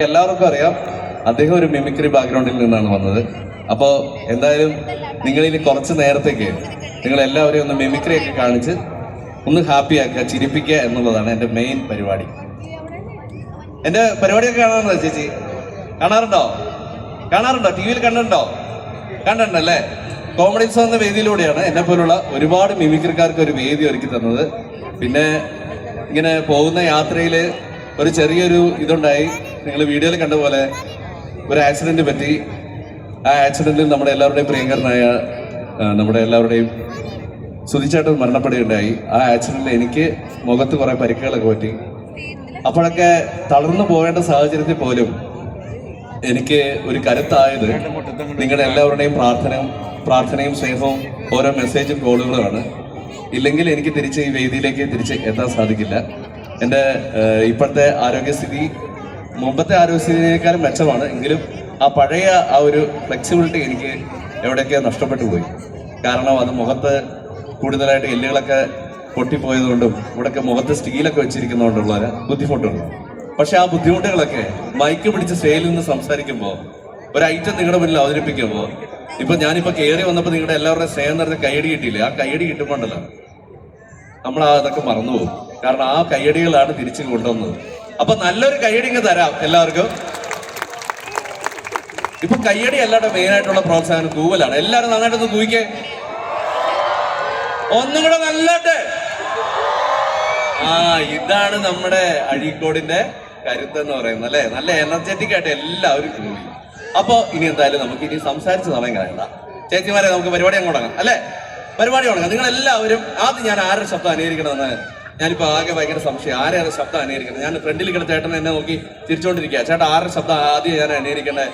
എല്ലാവർക്കും അറിയാം അദ്ദേഹം ഒരു മിമിക്രി ബാക്ക്ഗ്രൗണ്ടിൽ നിന്നാണ് വന്നത്. അപ്പോൾ എന്തായാലും നിങ്ങളിനി കുറച്ച് നേരത്തേക്ക് നിങ്ങൾ എല്ലാവരെയും ഒന്ന് മിമിക്രി ഒക്കെ കാണിച്ച് ഒന്ന് ഹാപ്പി ആക്കുക, ചിരിപ്പിക്കുക എന്നുള്ളതാണ് എൻ്റെ മെയിൻ പരിപാടി. എൻ്റെ പരിപാടിയൊക്കെ കാണാറുണ്ടോ ചേച്ചി? കാണാറുണ്ടോ? ടി വിയിൽ കണ്ടിട്ടുണ്ടല്ലേ? കോമഡി സോങ് എന്ന വേദിയിലൂടെയാണ് എന്നെ പോലുള്ള ഒരുപാട് മിമിക്രിക്കാർക്ക് ഒരു വേദി ഒരുക്കി തന്നത്. പിന്നെ ഇങ്ങനെ പോകുന്ന യാത്രയിൽ ഒരു ചെറിയൊരു ഇതുണ്ടായി. നിങ്ങൾ വീഡിയോയിൽ കണ്ട പോലെ ഒരു ആക്സിഡന്റ് പറ്റി. ആ ആക്സിഡന്റിൽ നമ്മുടെ എല്ലാവരുടെയും പ്രിയങ്കരനായ നമ്മുടെ എല്ലാവരുടെയും സുധിച്ചേട്ടൻ മരണപ്പെടുകയുണ്ടായി. ആ ആക്സിഡന്റിൽ എനിക്ക് മുഖത്ത് കുറെ പരിക്കുകളൊക്കെ പറ്റി. അപ്പോഴൊക്കെ തളർന്നു പോകേണ്ട സാഹചര്യത്തിൽ പോലും എനിക്ക് ഒരു കരുത്തായത് നിങ്ങളുടെ എല്ലാവരുടെയും പ്രാർത്ഥനയും സ്നേഹവും ഓരോ മെസ്സേജും കോളുകളുമാണ്. ഇല്ലെങ്കിൽ എനിക്ക് തിരിച്ച് ഈ വേദിയിലേക്ക് തിരിച്ച് എത്താൻ സാധിക്കില്ല. എൻ്റെ ഇപ്പോഴത്തെ ആരോഗ്യസ്ഥിതി മുമ്പത്തെ ആരോഗ്യസ്ഥിതിയേക്കാളും മെച്ചമാണ്. എങ്കിലും ആ പഴയ ആ ഒരു ഫ്ലെക്സിബിലിറ്റി എനിക്ക് എവിടെയൊക്കെ നഷ്ടപ്പെട്ടു പോയി. കാരണം അത് മുഖത്ത് കൂടുതലായിട്ട് എല്ലുകളൊക്കെ പൊട്ടിപ്പോയതുകൊണ്ടും ഇവിടെയൊക്കെ മുഖത്ത് സ്റ്റീലൊക്കെ വെച്ചിരിക്കുന്നതുകൊണ്ടുള്ള ബുദ്ധിമുട്ടുണ്ട്. പക്ഷെ ആ ബുദ്ധിമുട്ടുകളൊക്കെ മൈക്ക് പിടിച്ച് സ്റ്റേജിൽ നിന്ന് സംസാരിക്കുമ്പോൾ ഒരു ഐറ്റം നിങ്ങളുടെ മുന്നിൽ അവതരിപ്പിക്കുമ്പോൾ ഞാനിപ്പോൾ കയറി വന്നപ്പോൾ നിങ്ങളുടെ എല്ലാവരുടെയും സ്നേഹം നിറഞ്ഞ കയ്യടി കിട്ടിയില്ലേ? ആ കയ്യടി കിട്ടുമ്പോണ്ടല്ലോ നമ്മൾ അതൊക്കെ മറന്നുപോകും. കാരണം ആ കയ്യടികളാണ് തിരിച്ചു കൊണ്ടുവന്നത്. അപ്പൊ നല്ലൊരു കയ്യടി ഇങ്ങ് തരാം എല്ലാവർക്കും. ഇപ്പൊ കയ്യടി അല്ലാണ്ട് മെയിൻ ആയിട്ടുള്ള പ്രോത്സാഹനം കൂവലാണ്. എല്ലാവരും നന്നായിട്ടൊന്ന് കൂവിക്കേ, ഒന്നും കൂടെ നല്ലോട്ട്. ഇതാണ് നമ്മുടെ അഴീക്കോടിന്റെ കരുത്തെന്ന് പറയുന്നത് അല്ലെ. നല്ല എനർജറ്റിക് ആയിട്ട് എല്ലാവരും കൂവി. അപ്പൊ ഇനി എന്തായാലും നമുക്ക് ഇനി സംസാരിച്ച് സമയം കളയണ്ട. ചേച്ചിമാരെ നമുക്ക് പരിപാടി അങ്ങ് തുടങ്ങാം അല്ലെ? പരിപാടി തുടങ്ങാം. നിങ്ങൾ എല്ലാവരും ആദ്യം ഞാൻ ആരുടെ ശബ്ദം അനുകരിക്കണമെന്ന് ഞാനിപ്പോ ആകെ ഭയങ്കര സംശയം. ആരെയാണ് ശബ്ദം അനുകരിക്കുന്നത്? ഞാൻ ഫ്രണ്ടിൽ കിടന്ന ചേട്ടൻ എന്നെ നോക്കി ചിരിച്ചോണ്ടിരിക്കുക. ചേട്ടാ ആരുടെ ശബ്ദം ആദ്യം ഞാൻ അനുകരിക്കേണ്ടത്?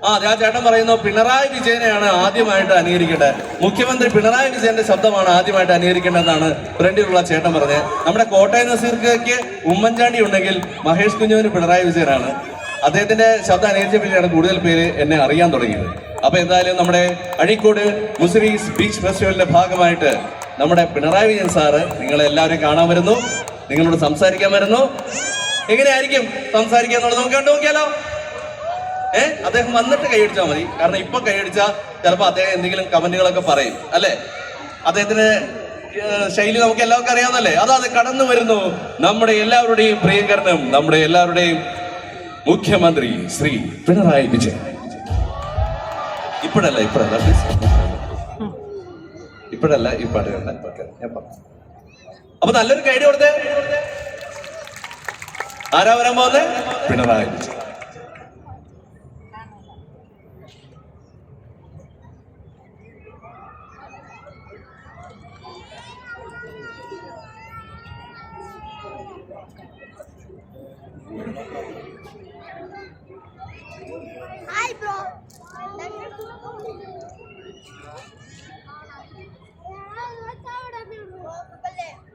ആ ചേട്ടൻ പറയുന്നു പിണറായി വിജയനെയാണ് ആദ്യമായിട്ട് അനുകരിക്കേണ്ടത്. മുഖ്യമന്ത്രി പിണറായി വിജയന്റെ ശബ്ദമാണ് ആദ്യമായിട്ട് അനുകരിക്കേണ്ടതെന്നാണ് ഫ്രണ്ടിലുള്ള ചേട്ടൻ പറഞ്ഞത്. നമ്മുടെ കോട്ടയം നസീർക്ക് ഉമ്മൻചാണ്ടി ഉണ്ടെങ്കിൽ മഹേഷ് കുഞ്ഞുവിന് പിണറായി വിജയനാണ്. അദ്ദേഹത്തിന്റെ ശബ്ദം അനുകരിച്ചപ്പോഴാണ് കൂടുതൽ പേര് എന്നെ അറിയാൻ തുടങ്ങിയത്. അപ്പൊ എന്തായാലും നമ്മുടെ അഴീക്കോട് മുസിരീസ് ബീച്ച് ഫെസ്റ്റിവലിന്റെ ഭാഗമായിട്ട് നമ്മുടെ പിണറായി വിജയൻ സാറ് നിങ്ങളെല്ലാവരും കാണാൻ വരുന്നു, നിങ്ങളോട് സംസാരിക്കാൻ വരുന്നു. എങ്ങനെയായിരിക്കും സംസാരിക്കുക എന്നുള്ളത് നമുക്ക് കണ്ടു നോക്കിയാലോ? അദ്ദേഹം വന്നിട്ട് കൈയടിച്ചാൽ മതി. കാരണം ഇപ്പൊ കൈയടിച്ചാൽ ചിലപ്പോൾ അദ്ദേഹം എന്തെങ്കിലും കമന്റുകളൊക്കെ പറയും അല്ലെ? അദ്ദേഹത്തിന് ശൈലി നമുക്ക് എല്ലാവർക്കും അറിയാവുന്നല്ലേ. അതാത് കടന്നു വരുന്നു നമ്മുടെ എല്ലാവരുടെയും പ്രിയങ്കരനും നമ്മുടെ എല്ലാവരുടെയും മുഖ്യമന്ത്രി ശ്രീ പിണറായി വിജയൻ. ഇപ്പോഴല്ല ഈ പാട്ട് കണ്ട ഞാൻ പറഞ്ഞു. അപ്പൊ നല്ലൊരു കൈഡി കൊടുത്തേ. ആരാ വരാൻ പോകുന്നത്? പിണറായി വിജയൻ.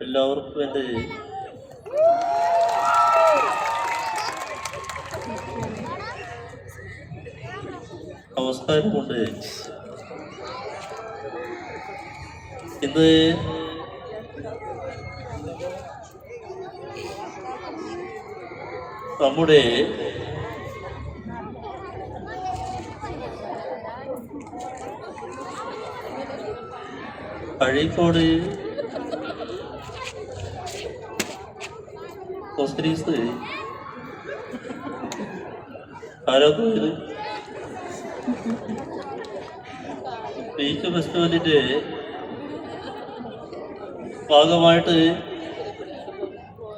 എല്ലാവർക്കും എൻ്റെ നമസ്കാരമുണ്ട്. ഇന്ന് നമ്മുടെ അഴീക്കോട് മുസിരീസ് ആരോഗ്യ ബീച്ച് ഫെസ്റ്റിവലിന്റെ ഭാഗമായിട്ട്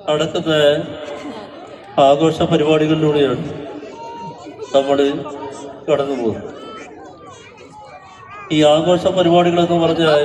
നടക്കുന്ന ആഘോഷ പരിപാടികളിലൂടെയാണ് നമ്മൾ കടന്നു പോകുന്നത്. ഈ ആഘോഷ പരിപാടികളെന്ന് പറഞ്ഞാൽ